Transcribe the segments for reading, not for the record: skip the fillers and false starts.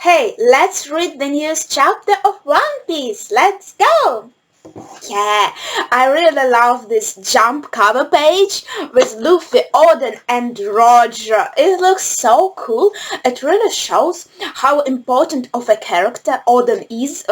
Hey, let's read the newest chapter of One Piece. Let's go! Yeah, I really love this jump cover page with Luffy, Oden and Roger. It looks so cool. It really shows how important of a character Oden is,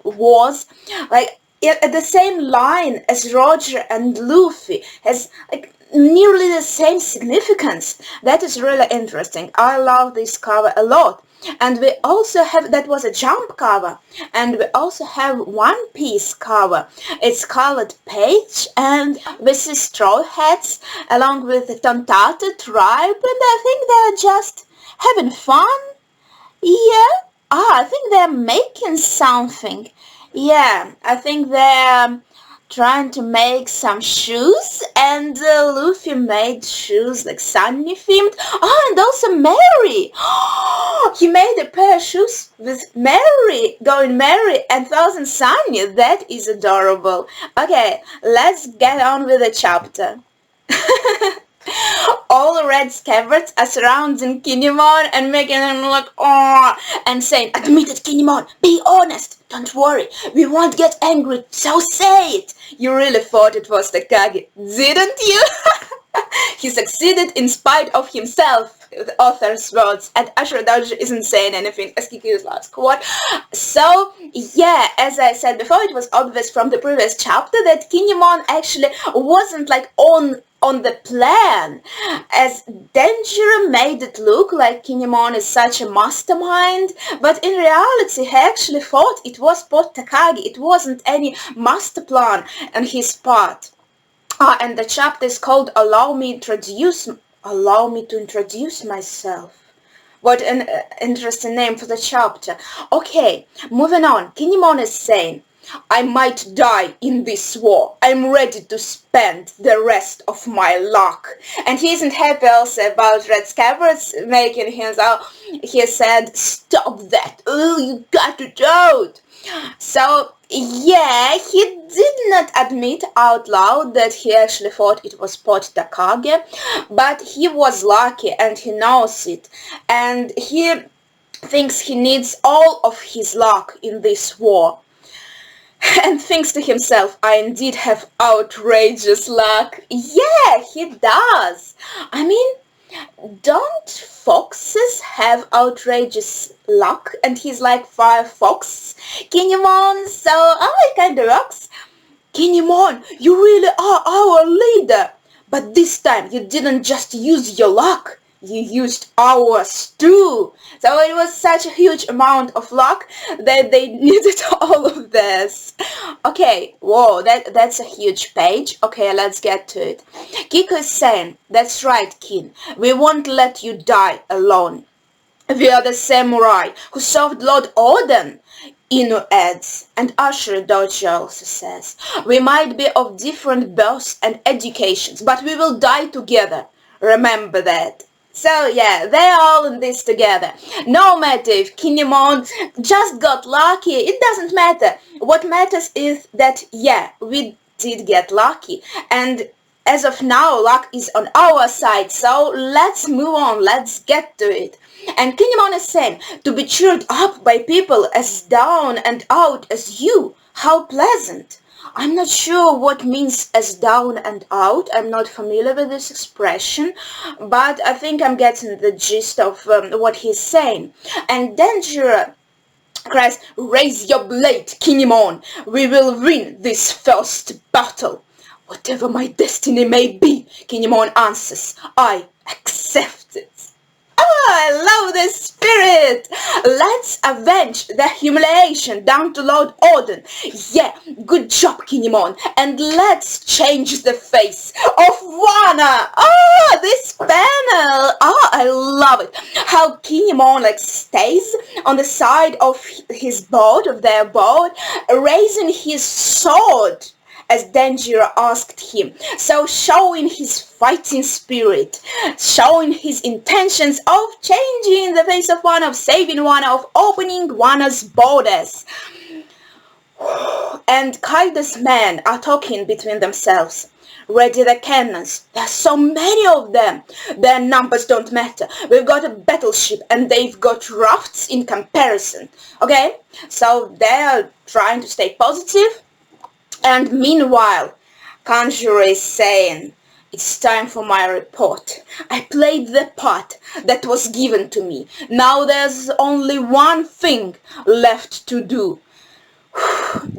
was. Like, at the same line as Roger and Luffy has like nearly the same significance. That is really interesting. I love this cover a lot. And we also have, that was a jump cover, and we also have One Piece cover. It's colored page and with the straw hats along with the Tontate tribe, and I think they're just having fun. Yeah, I think they're making something. Yeah, I think they're trying to make some shoes, and Luffy made shoes like Sunny themed. Oh, and also Mary. He made a pair of shoes with Mary, going Mary and Thousand Sunny. That is adorable. Okay, let's get on with the chapter. All the red scabbards are surrounding Kinemon and making him look oh and saying, "Admit it, Kinemon, be honest. Don't worry, we won't get angry, so say it. You really thought it was Takagi, didn't you?" He succeeded in spite of himself, the author's words, and Ashura isn't saying anything as Kiki's last quote. So, yeah, as I said before, it was obvious from the previous chapter that Kinemon actually wasn't like on the plan, as Denjiro made it look like Kinemon is such a mastermind, but in reality he actually thought it was Port Takagi. It wasn't any master plan on his part. And the chapter is called Allow Me to Introduce Myself. What an interesting name for the chapter. Okay, moving on. Kinemon is saying, "I might die in this war. I'm ready to spend the rest of my luck." And he isn't happy also about Red Scabbards making him so. He said, "Stop that. Oh, you got to do it." So, yeah, he did not admit out loud that he actually thought it was Pot Takage, but he was lucky and he knows it. And he thinks he needs all of his luck in this war. And thinks to himself, "I indeed have outrageous luck." Yeah, he does. I mean, don't foxes have outrageous luck? And he's like Firefox Kinemon, so I kinda rocks. "Kinemon, you really are our leader. But this time you didn't just use your luck, you used ours too." So it was such a huge amount of luck that they needed all of this. Okay, whoa, that's a huge page. Okay, let's get to it. Kiko is saying, "That's right, Kin. We won't let you die alone. We are the samurai who served Lord Oden." Inu adds, and Ashura Doji also says, "We might be of different births and educations, but we will die together. Remember that." So yeah, they're all in this together. No matter if Kinemon just got lucky, it doesn't matter. What matters is that, yeah, we did get lucky. And as of now, luck is on our side, so let's move on, let's get to it. And Kinemon is saying, "To be cheered up by people as down and out as you, how pleasant." I'm not sure what means as down and out. I'm not familiar with this expression, but I think I'm getting the gist of what he's saying. And Denjiro cries, "Raise your blade, Kinemon. We will win this first battle." "Whatever my destiny may be," Kinemon answers, "I accept it." Oh, I love this spirit! Let's avenge the humiliation down to Lord Oden. Yeah, good job, Kinemon. And let's change the face of Wano. Oh, this panel. Oh, I love it. How Kinemon like stays on the side of his boat, of their boat, raising his sword as Denjiro asked him, so showing his fighting spirit, showing his intentions of changing the face of Wano, of saving Wano, of opening Wano's borders. And Kaido's men are talking between themselves. Ready the cannons. There's so many of them. Their numbers don't matter. We've got a battleship and they've got rafts in comparison. Okay? So they're trying to stay positive. And meanwhile, Conjurer is saying, it's time for my report. I played the part that was given to me. Now there's only one thing left to do.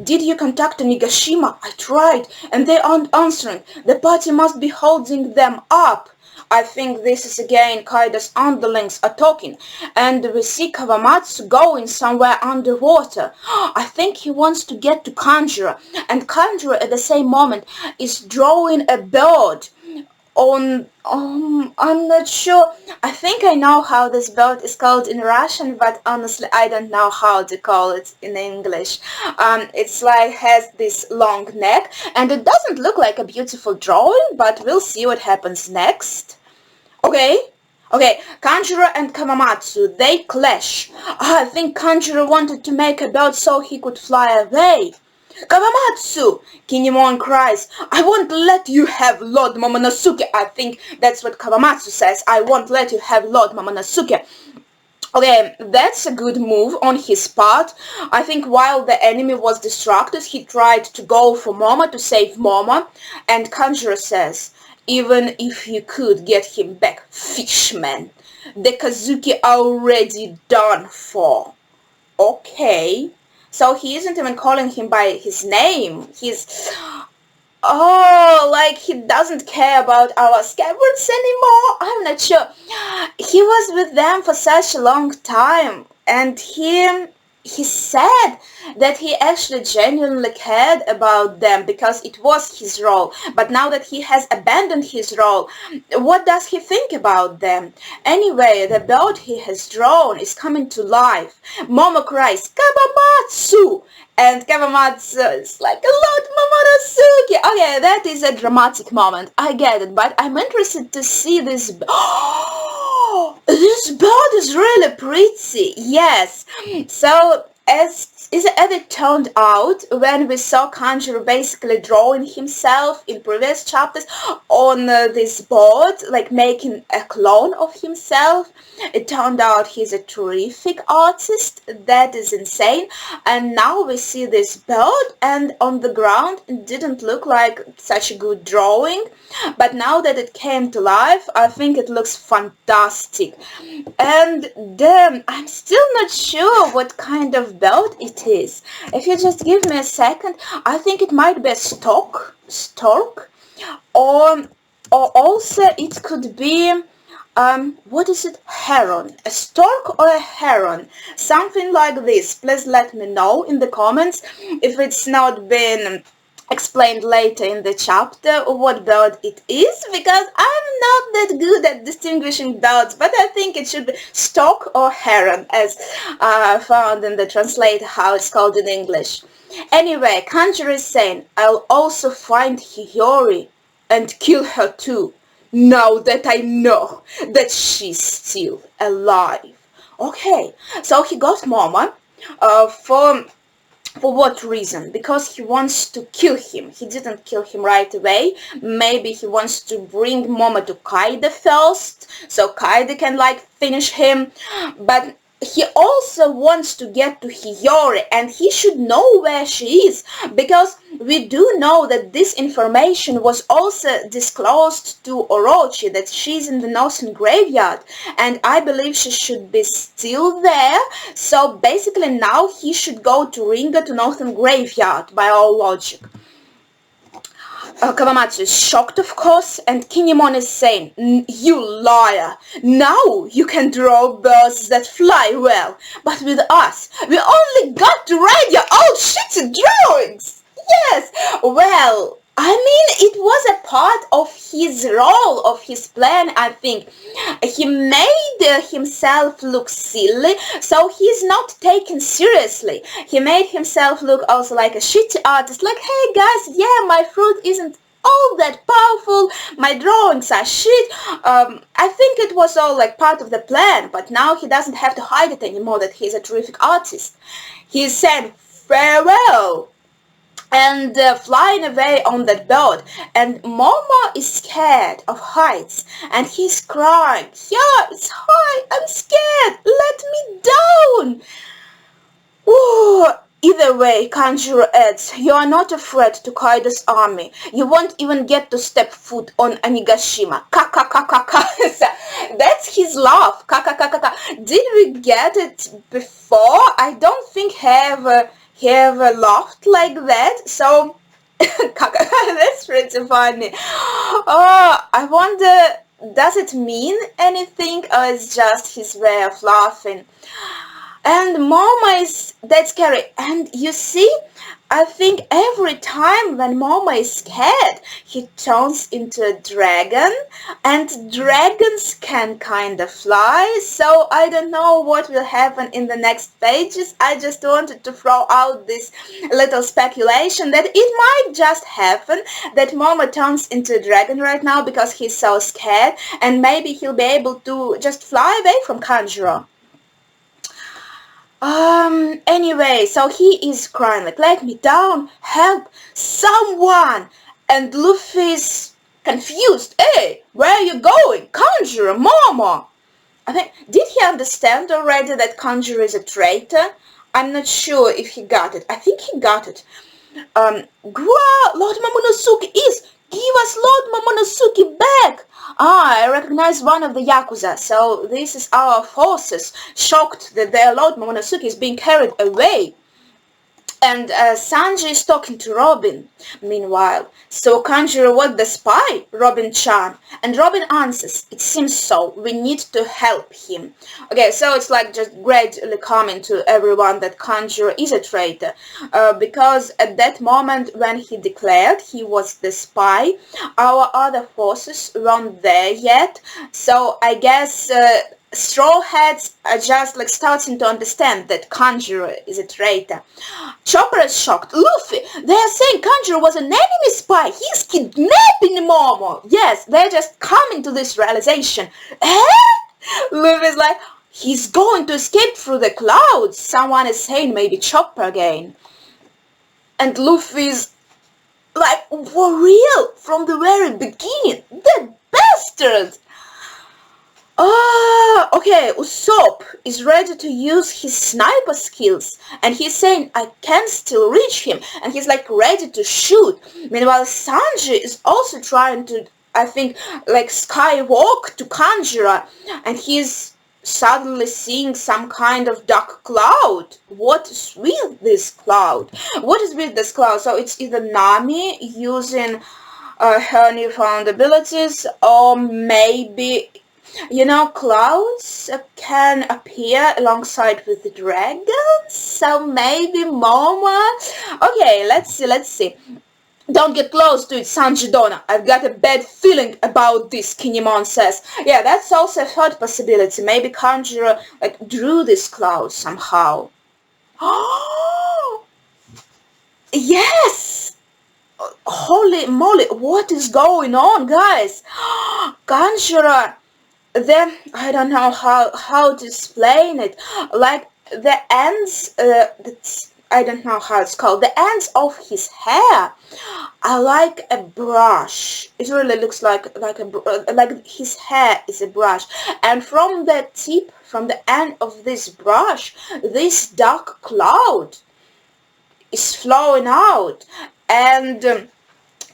Did you contact Nigashima? I tried, and they aren't answering. The party must be holding them up. I think this is again Kaida's underlings are talking, and we see Kawamatsu going somewhere underwater. I think he wants to get to Kanjuro, and Kanjuro at the same moment is drawing a bird on I'm not sure. I think I know how this bird is called in Russian, but honestly I don't know how to call it in English. It's like has this long neck, and it doesn't look like a beautiful drawing, but we'll see what happens next. Okay, Kanjuro and Kawamatsu, they clash. I think Kanjuro wanted to make a bird so he could fly away. Kawamatsu! Kinemon cries, I won't let you have Lord Momonosuke. I think that's what Kawamatsu says. I won't let you have Lord Momonosuke. Okay, that's a good move on his part. I think while the enemy was distracted, he tried to go for Momo to save Momo. And Kanjuro says, even if you could get him back, fishman, the Kazuki already done for. Okay. So he isn't even calling him by his name. He's... Oh, like he doesn't care about our scabbards anymore? I'm not sure. He was with them for such a long time, and he said that he actually genuinely cared about them because it was his role. But now that he has abandoned his role, what does he think about them? Anyway, the bird he has drawn is coming to life. Momo cries, Kawamatsu! And Kawamatsu is like, Lord Momonosuke! Okay, that is a dramatic moment. I get it, but I'm interested to see this... Oh, this bird is really pretty. Yes. So, as it turned out, when we saw Kanjuro basically drawing himself in previous chapters on this board, like making a clone of himself, it turned out he's a terrific artist. That is insane. And now we see this bird, and on the ground it didn't look like such a good drawing, but now that it came to life, I think it looks fantastic. And damn, I'm still not sure what kind of bird it is. If you just give me a second, I think it might be a stork, or also it could be what is it? Heron. A stork or a heron? Something like this. Please let me know in the comments if it's not been explained later in the chapter what bird it is, because I'm not that good at distinguishing birds, but I think it should be stork or heron, as found in the translator how it's called in English. Anyway, Kanjuro is saying, I'll also find Hiyori and kill her too, now that I know that she's still alive. Okay, so he got Momo for what reason? Because he wants to kill him. He didn't kill him right away. Maybe he wants to bring Momo to Kaide first, so Kaide can like finish him. But he also wants to get to Hiyori, and he should know where she is, because we do know that this information was also disclosed to Orochi, that she's in the Northern Graveyard, and I believe she should be still there. So basically now he should go to Ringa, to Northern Graveyard, by all logic. Kawamatsu is shocked, of course, and Kinemon is saying, you liar! Now you can draw birds that fly well, but with us, we only got to write your old shitty drawings! Yes! Well, I mean, it was a part of his role, of his plan, I think. He made himself look silly, so he's not taken seriously. He made himself look also like a shitty artist, like, hey guys, yeah, my fruit isn't all that powerful, my drawings are shit. I think it was all like part of the plan, but now he doesn't have to hide it anymore that he's a terrific artist. He said, farewell. and flying away on that bird. And Momo is scared of heights, and he's crying, yeah, it's high, I'm scared, let me down. Ooh. Either way, Kanjuro adds, you are not afraid to Kaido's army. You won't even get to step foot on Anigashima. Ka. That's his laugh. Ka. Did we get it before? I don't think he ever laughed like that. So, that's pretty funny. Oh, I wonder, does it mean anything or is just his way of laughing? And Momo is that scary. And you see, I think every time when Momo is scared, he turns into a dragon, and dragons can kind of fly. So I don't know what will happen in the next pages. I just wanted to throw out this little speculation that it might just happen that Momo turns into a dragon right now because he's so scared, and maybe he'll be able to just fly away from Kanjuro. Anyway, so he is crying like, let me down, help, someone! And Luffy's confused. Hey, where are you going? Kanjuro, Momo! I think, did he understand already that Kanjuro is a traitor? I'm not sure if he got it. I think he got it. Lord Momonosuke is! Give us Lord Momonosuke back! Ah, I recognize one of the Yakuza, so this is our forces, shocked that their Lord Momonosuke is being carried away. And Sanji is talking to Robin, meanwhile. So Kanjuro was the spy, Robin-chan. And Robin answers, it seems so, we need to help him. Okay, so it's like just gradually coming to everyone that Kanjuro is a traitor. Because at that moment when he declared he was the spy, our other forces weren't there yet. So I guess Straw Hats are just like starting to understand that Kanjuro is a traitor. Chopper is shocked. Luffy, they are saying Kanjuro was an enemy spy. He's kidnapping Momo. Yes, they're just coming to this realization. Eh? Luffy's like, he's going to escape through the clouds. Someone is saying maybe Chopper again. And Luffy's like, for real? From the very beginning? That bastard! Okay, Usopp is ready to use his sniper skills, and he's saying, I can still reach him, and he's like ready to shoot. Meanwhile, Sanji is also trying to, I think, like skywalk to Kanjuro, and he's suddenly seeing some kind of dark cloud. What is with this cloud? What is with this cloud? So it's either Nami using her newfound abilities, or maybe, you know, clouds can appear alongside with the dragons, so maybe Momo. Okay, let's see. Don't get close to it, Sanji Dona. I've got a bad feeling about this, Kinemon says. Yeah, that's also a third possibility. Maybe Kanjuro like drew this cloud somehow. Oh, yes! Holy moly, what is going on, guys? Kanjuro, then I don't know how to explain it. Like the ends, I don't know how it's called. The ends of his hair are like a brush. It really looks like his hair is a brush. And from the tip, from the end of this brush, this dark cloud is flowing out. And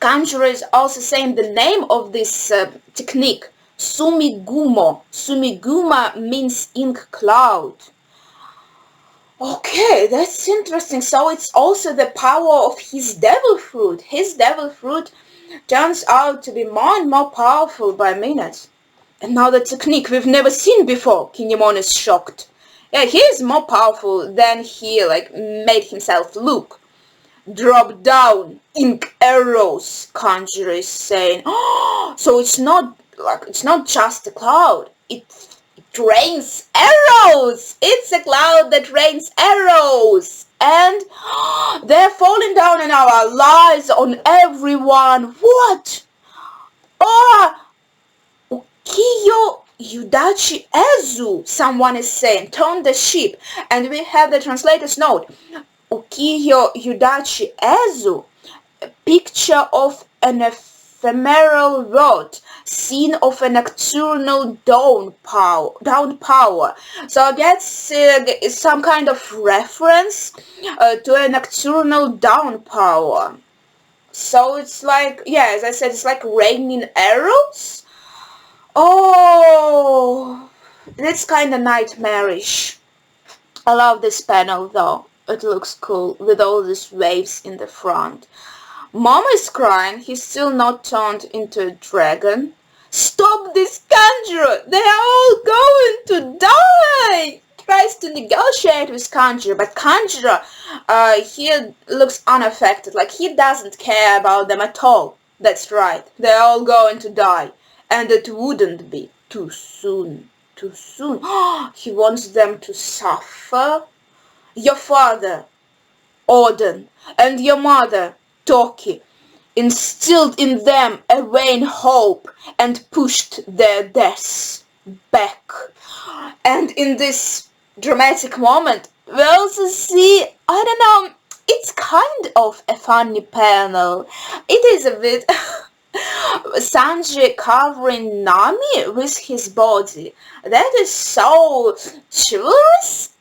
Kanjuro is also saying the name of this technique. Sumigumo. Sumiguma means ink cloud. Okay, that's interesting. So it's also the power of his devil fruit. His devil fruit turns out to be more and more powerful by minute. And now the technique we've never seen before. Kinemon is shocked. Yeah, he is more powerful than he made himself look. Drop down, ink arrows, Kanjuro is saying. Oh, so it's not just a cloud. It rains arrows. It's a cloud that rains arrows. And they're falling down in our lives on everyone. What? Oh, Ukiyo Yudachi Ezu, someone is saying. Turn the ship. And we have the translator's note. Kiyo Yudachi Ezu, a picture of an ephemeral world, scene of a nocturnal down power. So that's some kind of reference to a nocturnal downpour. So it's like, yeah, as I said, it's like raining arrows. Oh, that's kind of nightmarish. I love this panel though. It looks cool with all these waves in the front. Momo is crying. He's still not turned into a dragon. Stop this Conjurer! They are all going to die! Tries to negotiate with Conjurer, but Conjurer, he looks unaffected, like he doesn't care about them at all. That's right, they're all going to die. And it wouldn't be too soon. Too soon. He wants them to suffer? Your father, Odin, and your mother, Toki, instilled in them a vain hope and pushed their deaths back. And in this dramatic moment, we also see, I don't know, it's kind of a funny panel. It is a bit Sanji covering Nami with his body. That is so chivalrous.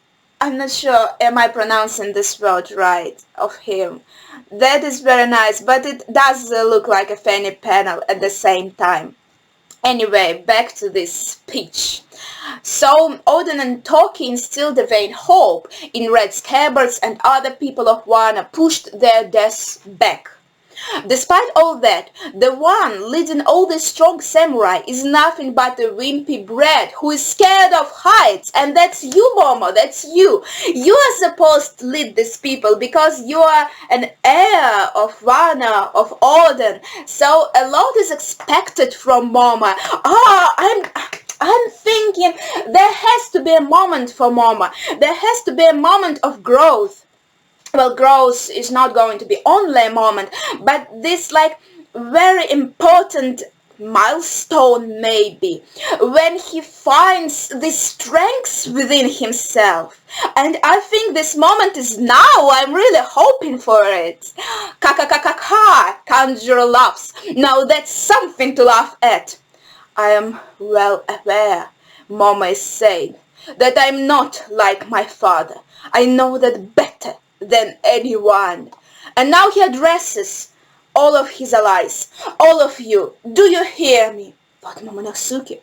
I'm not sure, am I pronouncing this word right, of him. That is very nice, but it does look like a funny panel at the same time. Anyway, back to this speech. So Odin and Toki instilled a vain hope in Red Scabbards, and other people of Wano pushed their deaths back. Despite all that, the one leading all the strong samurai is nothing but a wimpy brat who is scared of heights, and that's you, Momo, that's you. You are supposed to lead these people because you are an heir of Wano, of Odin, so a lot is expected from Momo. I'm thinking there has to be a moment for Momo. There has to be a moment of growth. Well, growth is not going to be only a moment, but this like very important milestone maybe, when he finds the strength within himself. And I think this moment is now. I'm really hoping for it. Ka, Conjurer laughs. Now that's something to laugh at. I am well aware, Momo is saying, that I'm not like my father. I know that better than anyone. And now he addresses all of his allies. All of you, do you hear me? But Momonosuke,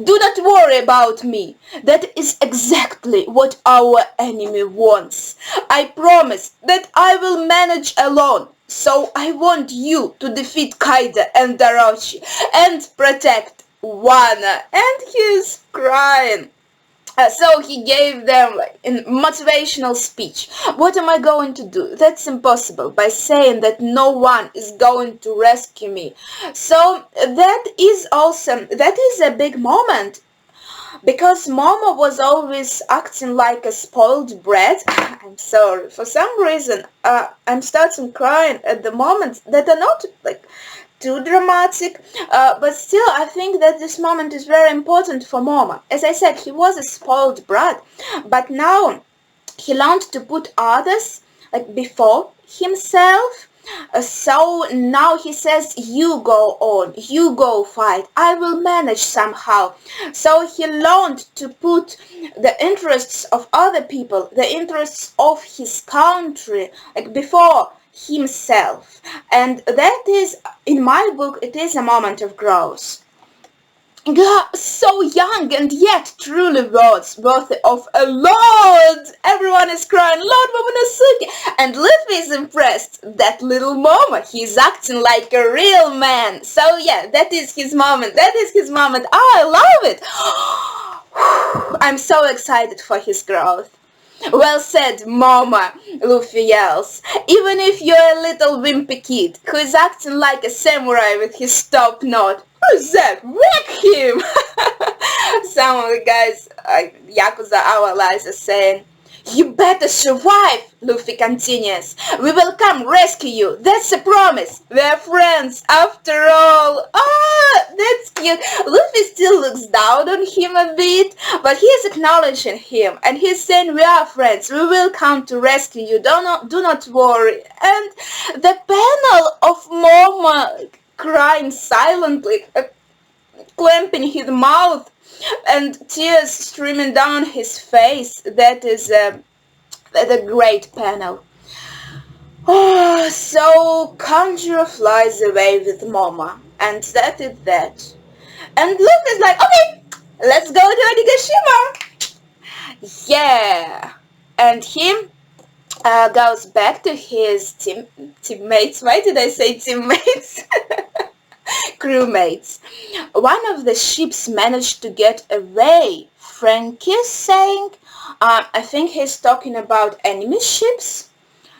do not worry about me. That is exactly what our enemy wants. I promise that I will manage alone. So I want you to defeat Kaida and Daroshi and protect Wano. And he's crying. So he gave them a motivational speech. What am I going to do? That's impossible. By saying that no one is going to rescue me. So that is awesome. That is a big moment. Because Momo was always acting like a spoiled brat. I'm sorry. For some reason, I'm starting crying at the moment that are not like too dramatic, but still I think that this moment is very important for Momo. As I said, he was a spoiled brat, but now he learned to put others like before himself. So now he says, you go on, you go fight, I will manage somehow. So he learned to put the interests of other people, the interests of his country, like before himself. And that is, in my book, it is a moment of growth. So young and yet truly worthy of a lord. Everyone is crying, Lord Momonosuke. And Luffy is impressed. That little Momo, he's acting like a real man. So yeah, that is his moment. That is his moment. Oh, I love it. I'm so excited for his growth. Well said, Momo, Luffy yells. Even if you're a little wimpy kid who is acting like a samurai with his top knot. Who's that? Wreck him! Some of the guys, Yakuza our allies, are saying, You better survive, Luffy continues. We will come rescue you. That's a promise. We're friends after all. Ah, that's cute. Luffy still looks down on him a bit, but he is acknowledging him and he's saying we are friends. We will come to rescue you. Do not worry. And the panel of Momo crying silently, clamping his mouth and tears streaming down his face. That is a great panel. Oh, so Kanjuro flies away with Momo, and that is that. And Luffy's like, okay, let's go to Onigashima. Yeah. And he goes back to his teammates. Why did I say teammates? Crewmates. One of the ships managed to get away. Frankie's saying, I think he's talking about enemy ships.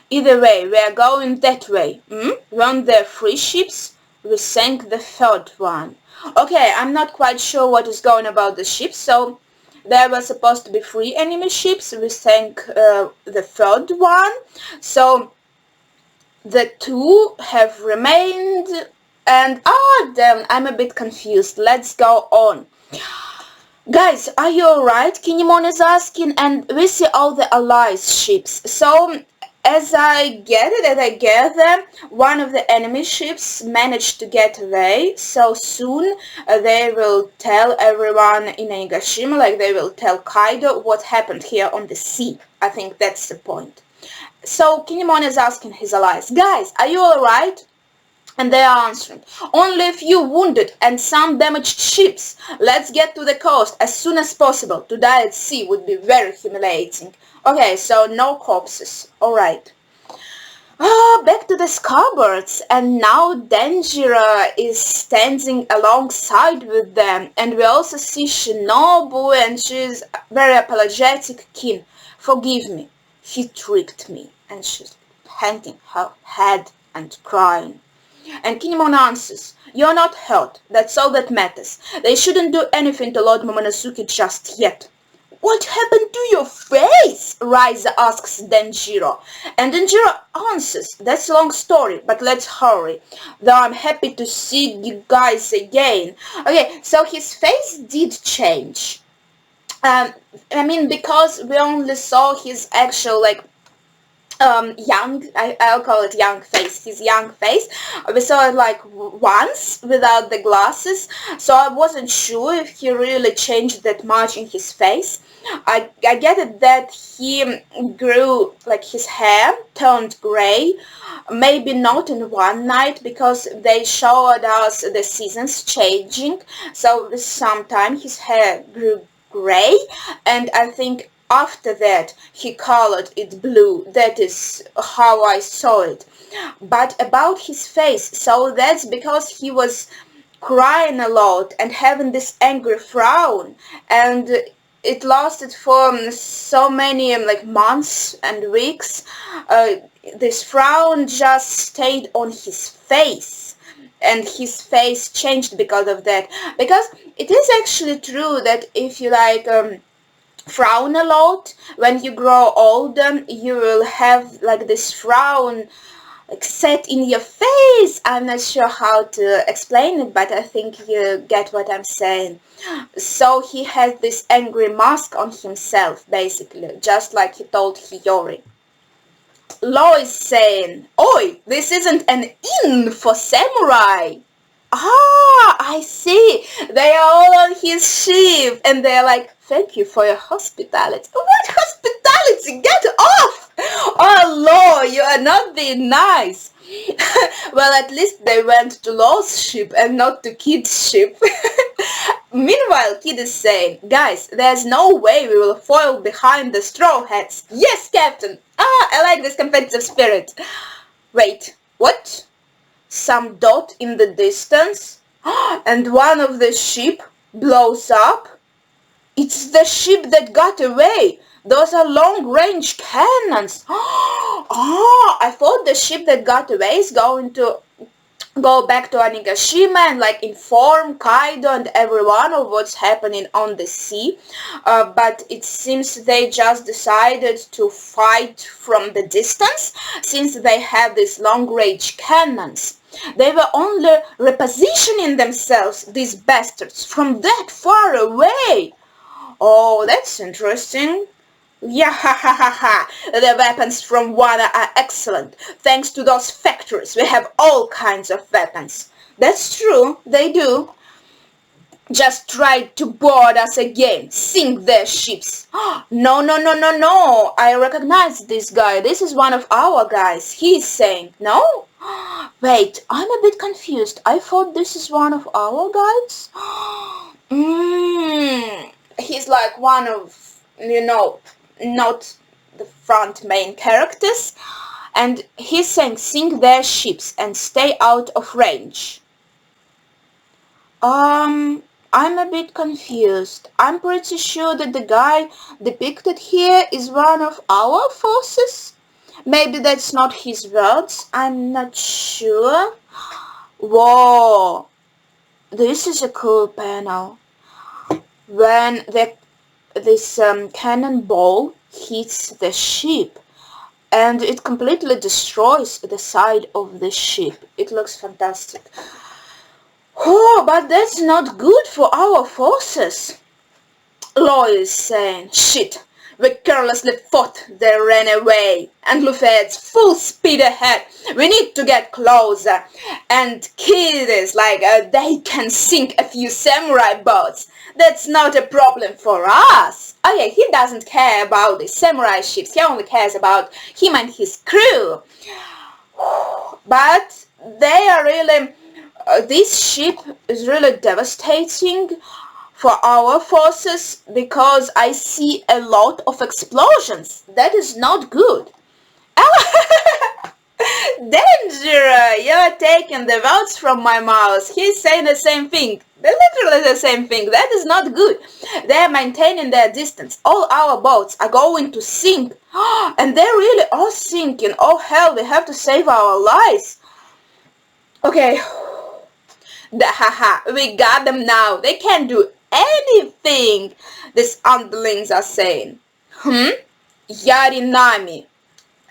Either way, we are going that way. Weren't there 3 ships? We sank the 3rd one. Okay, I'm not quite sure what is going about the ships, so there were supposed to be 3 enemy ships. We sank the 3rd one. So the 2 have remained. And damn, I'm a bit confused. Let's go on. Guys, are you alright? Kinemon is asking, and we see all the allies ships. So, as I get it, as I gather, one of the enemy ships managed to get away. So soon they will tell everyone in Onigashima, like they will tell Kaido what happened here on the sea. I think that's the point. So Kinemon is asking his allies, guys, are you alright? And they are answering, only a few wounded and some damaged ships. Let's get to the coast as soon as possible. To die at sea would be very humiliating. Okay, so no corpses. Alright. Back to the scarbards, and now Denjiro is standing alongside with them, and we also see Shinobu, and she's very apologetic. Kin, forgive me, he tricked me, and she's panting her head and crying. And Kinemon answers, you're not hurt, that's all that matters. They shouldn't do anything to Lord Momonosuke just yet. What happened to your face? Raiza asks Denjiro. And Denjiro answers, that's a long story, but let's hurry. Though I'm happy to see you guys again. Okay, so his face did change. I mean, because we only saw his actual, I'll call it young face, his young face. We saw it like once without the glasses, so I wasn't sure if he really changed that much in his face. I get it that he grew, like his hair turned grey, maybe not in one night, because they showed us the seasons changing, so with some time his hair grew grey, and I think after that he colored it blue. That is how I saw it. But about his face, so that's because he was crying a lot and having this angry frown, and it lasted for so many months and weeks. This frown just stayed on his face, and his face changed because of that. Because it is actually true that if you frown a lot, when you grow older, you will have this frown set in your face. I'm not sure how to explain it, but I think you get what I'm saying. So he has this angry mask on himself, basically, just like he told Hiyori. Law is saying, oi, this isn't an inn for samurai. I see. They are all on his ship, and they're like, thank you for your hospitality. What hospitality? Get off! Oh, Law, you are not being nice. Well, at least they went to Law's ship and not to Kid's ship. Meanwhile, Kid is saying, guys, there's no way we will foil behind the Straw Hats. Yes, Captain. I like this competitive spirit. Wait, what? Some dot in the distance, and one of the ship blows up. It's the ship that got away. Those are long-range cannons. I thought the ship that got away is going to go back to Onigashima and like inform Kaido and everyone of what's happening on the sea. But it seems they just decided to fight from the distance since they have these long-range cannons. They were only repositioning themselves, these bastards, from that far away. Oh, that's interesting. Yeah, ha ha ha ha. The weapons from Wano are excellent. Thanks to those factories, we have all kinds of weapons. That's true, they do. Just tried to board us again, sink their ships. No, no, no, no, no. I recognize this guy. This is one of our guys. He's saying, no? Wait, I'm a bit confused. I thought this is one of our guys. He's like one of, not the front main characters. And he's saying sink their ships and stay out of range. I'm a bit confused. I'm pretty sure that the guy depicted here is one of our forces. Maybe that's not his words. I'm not sure. Whoa. This is a cool panel. When this cannonball hits the ship and it completely destroys the side of the ship. It looks fantastic. Oh, but that's not good for our forces. Law is saying, shit, we carelessly fought, they ran away, and Luffy heads full speed ahead. We need to get closer. And Kid is like, they can sink a few samurai boats. That's not a problem for us. Oh yeah, he doesn't care about the samurai ships, he only cares about him and his crew. But they are really... this ship is really devastating for our forces because I see a lot of explosions. That is not good. Danger! You're taking the words from my mouth. He's saying the same thing. Literally the same thing. That is not good. They're maintaining their distance. All our boats are going to sink. And they really are sinking. Oh hell, we have to save our lives. Okay. Haha, we got them now. They can't do anything, these underlings are saying. Yarinami.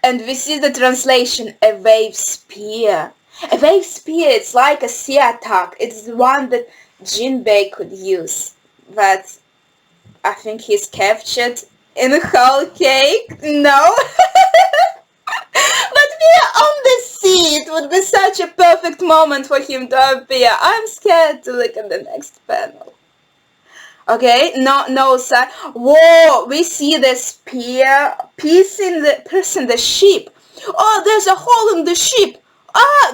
And we see the translation, a wave spear. A wave spear, it's like a sea attack. It's the one that Jinbei could use. But I think he's captured in a whole cake. No? But we are on the sea. It would be such a perfect moment for him to appear. I'm scared to look at the next panel. Okay, no, sir. Whoa, we see the spear piercing the ship. Oh, there's a hole in the ship.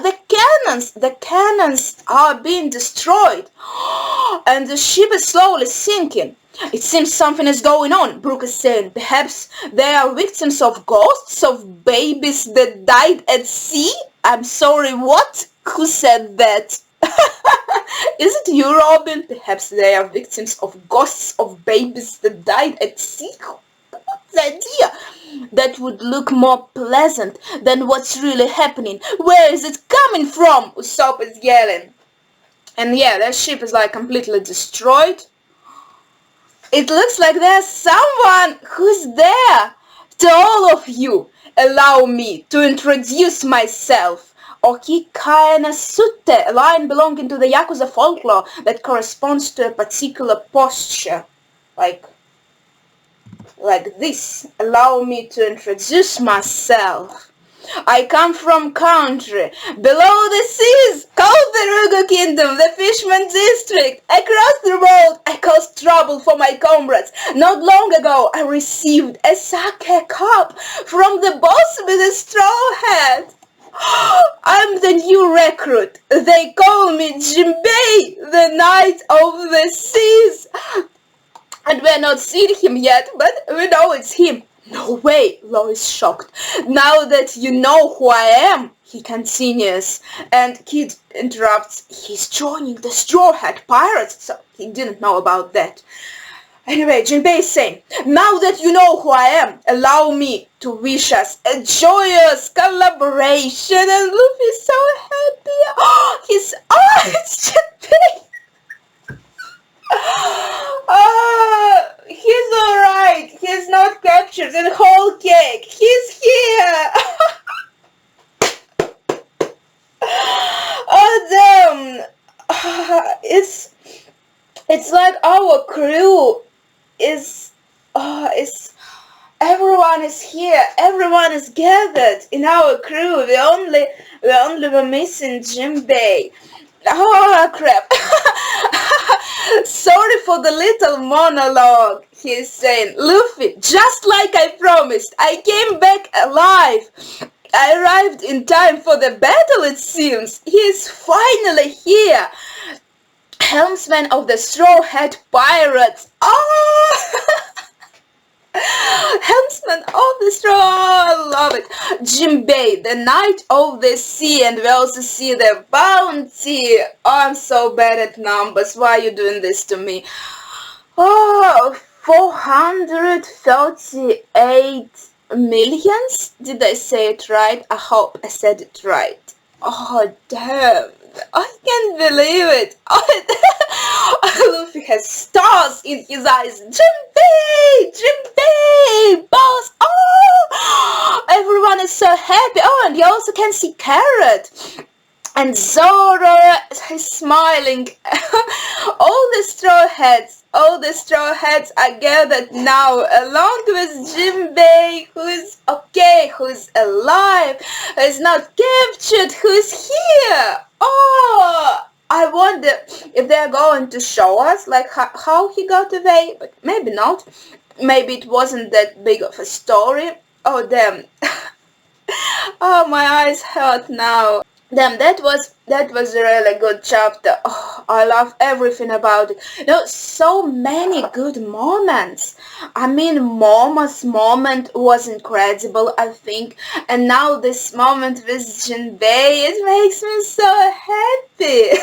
The cannons are being destroyed. And the ship is slowly sinking. It seems something is going on, Brooke is saying. Perhaps they are victims of ghosts, of babies that died at sea? I'm sorry, what? Who said that? Is it you, Robin? Perhaps they are victims of ghosts of babies that died at sea? What's the idea? That would look more pleasant than what's really happening. Where is it coming from? Usopp is yelling. And yeah, their ship is like completely destroyed. It looks like there's someone who's there. To all of you, allow me to introduce myself. Okikaena Sutte, a line belonging to the Yakuza folklore that corresponds to a particular posture. Like this. Allow me to introduce myself. I come from country, below the seas, called the Rugo Kingdom, the Fishman District. Across the road, I caused trouble for my comrades. Not long ago, I received a sake cup from the boss with a straw hat. I'm the new recruit. They call me Jinbei, the Knight of the Seas. And we're not seeing him yet, but we know it's him. No way, Law is shocked. Now that you know who I am, he continues. And Kid interrupts, he's joining the Straw Hat Pirates, so he didn't know about that. Anyway, Jinbei is saying, now that you know who I am, allow me to wish us a joyous collaboration. And Luffy's so happy. It's Jinbei. He's alright. He's not captured in whole cake. He's here. Oh damn. It's like our crew is everyone is here. Everyone is gathered in our crew. We only were missing Jinbei. Oh crap. Sorry for the little monologue, he's saying. Luffy, just like I promised, I came back alive. I arrived in time for the battle, it seems. He's finally here. Helmsman of the Straw Hat Pirates. Oh! Helmsman of the Straw, I love it. Jinbei, the Knight of the Sea, and we also see the bounty. Oh, I'm so bad at numbers. Why are you doing this to me? Oh, 438 millions? Did I say it right? I hope I said it right. Oh, damn. I can't believe it. Luffy has stars in his eyes. Jinbei, boss. Oh, everyone is so happy. Oh, and you also can see Carrot. And Zoro is smiling. All the straw hats are gathered now, along with Jinbei, who's okay, who's alive, who's not captured, who's here. Oh, I wonder if they're going to show us like how he got away, but maybe not. Maybe it wasn't that big of a story. Oh damn. Oh, my eyes hurt now. Damn, that was a really good chapter. Oh, I love everything about it. So many good moments. I mean, Momo's moment was incredible, I think. And now this moment with Jinbei, it makes me so happy.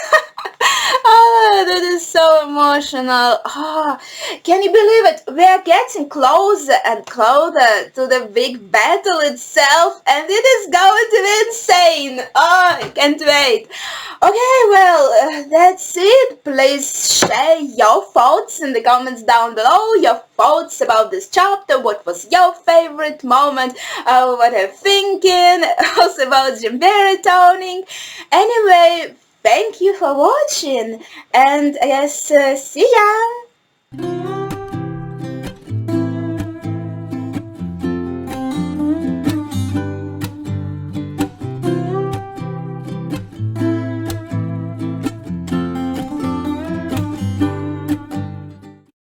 Oh, that is so emotional. Oh, can you believe it? We are getting closer and closer to the big battle itself, and it is going to be insane. Oh, I can't wait. Okay, well, that's it. Please share your thoughts in the comments down below. Your thoughts about this chapter. What was your favorite moment? What I'm thinking. Also about Jinbei returning. Anyway, thank you for watching, and I guess see ya!